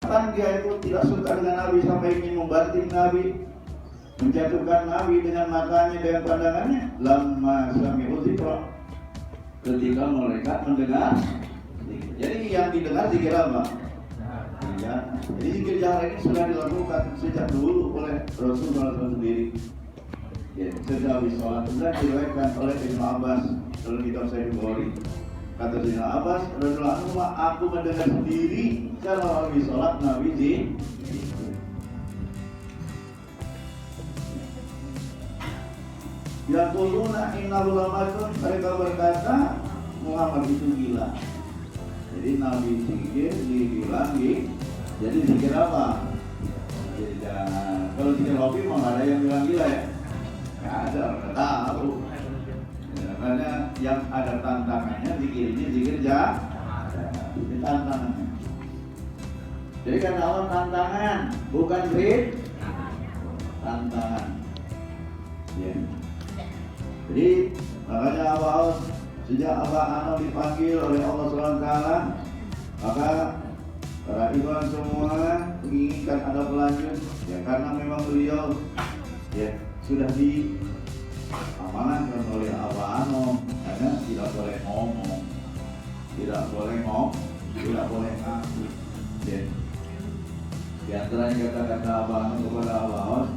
Kan dia itu tidak suka dengan Nabi sampai ingin membanting Nabi, menjatuhkan Nabi dengan matanya, dengan pandangannya. Lamma sami'u dzikra, ketika mereka mendengar. Jadi yang didengar zikir apa? Ya. Jadi zikir jahar ini sudah dilakukan sejak dulu oleh Rasulullah sendiri. Ya, sejak habis sholat sudah diriwayatkan oleh Ibnu Abbas dalam kitab Sahih Bukhari. Kata Ibnu Abbas, Rasulullah, aku mendengar sendiri kalau habis sholat Nabi di yaquluna innahu lamakun, mereka berkata Muhammad itu gila. Jadi Nabi zikir dibilang jadi zikir apa? Kalau zikir hobi memang ada yang bilang gila ya? Nggak ada, nggak tahu. Karena yang ada tantangannya zikir ini zikir ini tantangannya. Jadi kan Allah tantangan, bukan rid, tantangan. Ya. Jadi makanya awal sejak Abah Anom dipanggil oleh Allah SWT, maka para ikhwan semua menginginkan ada pelanjut, ya karena memang beliau ya sudah diamanahkan oleh Abah Anom, karena tidak boleh ngomong, tidak boleh ngaku. Ya. Di antaranya kata-kata Abah Anom kepada Abah,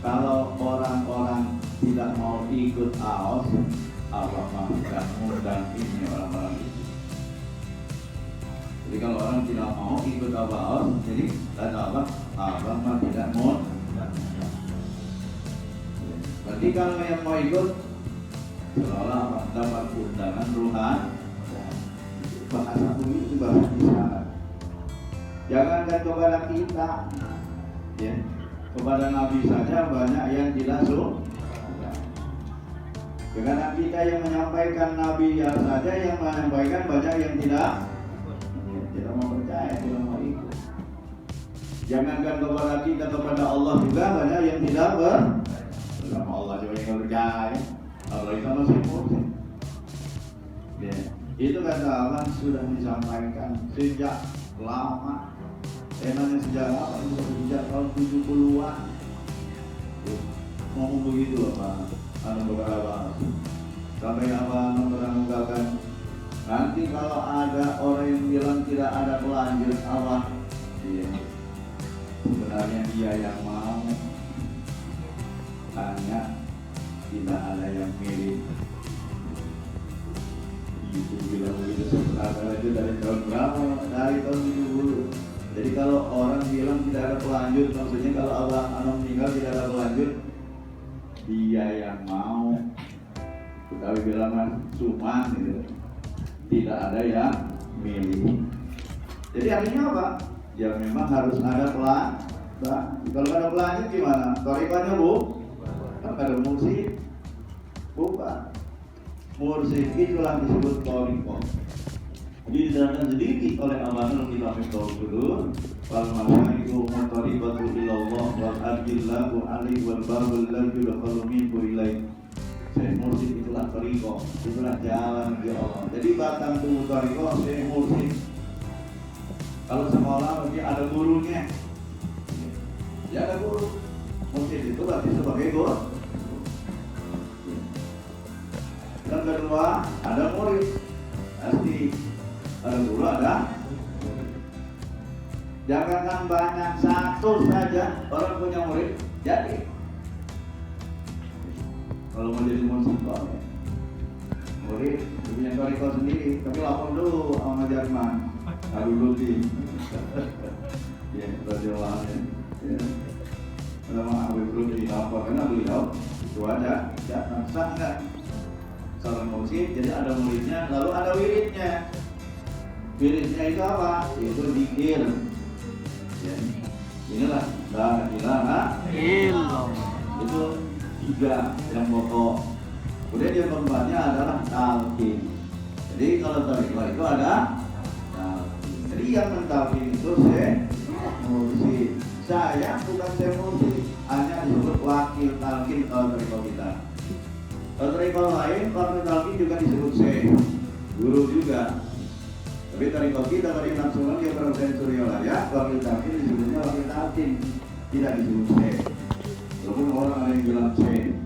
kalau orang-orang tidak mau ikut Aos, Allah akan mengundang ini orang-orang itu. Jadi kalau orang tidak mau ikut Aos, jadi kata Allah mah tidak mau. Berarti kalau yang mau ikut, seolah dapat undangan ruhan. Bahasa itu bahasa isyarat. Jangankan kepada kita, ya, kepada Nabi saja banyak yang tidak suka. Karena kita yang menyampaikan Nabi ya saja yang menyampaikan banyak yang tidak mau percaya, tidak mau ikut. Jangankan kepada kita, kepada Allah juga banyak yang tidak sama Allah juga yang percaya. Allah itu masih murni. Ya, itu kata Allah sudah disampaikan sejak lama. Emangnya sejak apa? Sejak tahun 70-an. Ngomong begitu loh Pak. Beberapa sampai Abah mengungkapkan nanti kalau ada orang yang bilang tidak ada pelanjut Allah, sebenarnya dia yang mau, hanya tidak ada yang milih. Itu bilang begitu sebenarnya itu dari tahun berapa? Dari tahun 70. Jadi kalau orang bilang tidak ada pelanjut, maksudnya kalau Abah Anom meninggal tidak ada pelanjut, dia yang mau. Tapi bilang cuma gitu, tidak ada yang milih. Jadi artinya apa? Ya memang harus ada kalau ada pelanjut gimana? Tarikannya kan ada musik, bukan musik itulah disebut toriko. Jadi diterangkan sedikit oleh Abang kita minta dulu. Wal masaiku mutaribatu ilallah wal adillahu alaihi wal babul ladzi yudkhalu minhu ilaih. Syekh Mursyid itulah tariqah, itulah jalan ke Allah. Jadi batang tubuh tariqah Syekh Mursyid. Kalau sekolah mesti ada gurunya. Ya ada guru. Mursyid itu berarti sebagai guru. Dan kedua ada murid. Pasti ada guru ada. Jangankan banyak, satu saja orang punya murid jadi. Kalau mau jadi murid, murid punya tariqah sendiri, tapi lapor dulu sama Jerman, Harun Lutfi. Ya, radhiyallahu anhu. Nama Habib Lutfi lapor karena beliau itu ada, sangat seorang murid, jadi ada muridnya, lalu ada wiridnya. Wiridnya itu apa? Itu zikir. Ya, inilah la ilaha illallah. Itu 3 yang pokok. Kemudian yang keempatnya adalah talqin. Jadi kalau tariqah itu ada talqin. Jadi yang mentalqin itu Syekh Mursyid. Saya bukan Syekh Mursyid, hanya disebut wakil talqin kalau tariqah kita. Kalau tariqah lain, wakil talqin juga disebut Syekh, guru juga. Tapi tarikh kita dari Imam Sulam yang Raden Suryolaya, wakil talqin disebutnya wakil talqin, tidak disebut syekh. Walaupun orang ada yang bilang syekh.